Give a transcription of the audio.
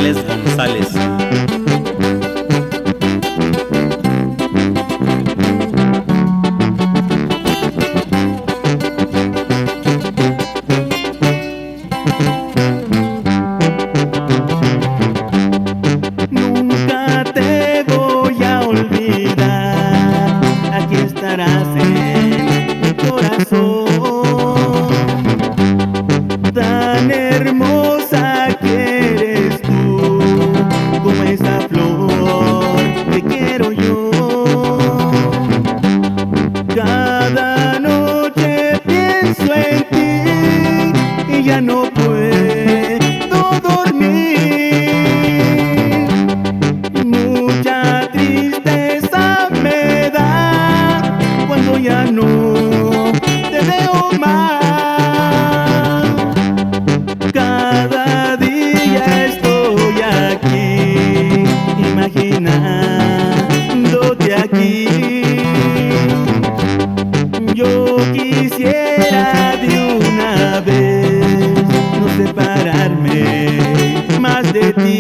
González González. Nunca te voy a olvidar, aquí estarás en mi corazón. Tan hermosa que eres tú, como esa flor que quiero yo. Cada noche pienso en ti y ya no puedo dormir. Mucha tristeza me da cuando ya no te veo más. Cada día estoy aquí, imaginándote aquí. Yo quisiera de una vez no separarme más de ti.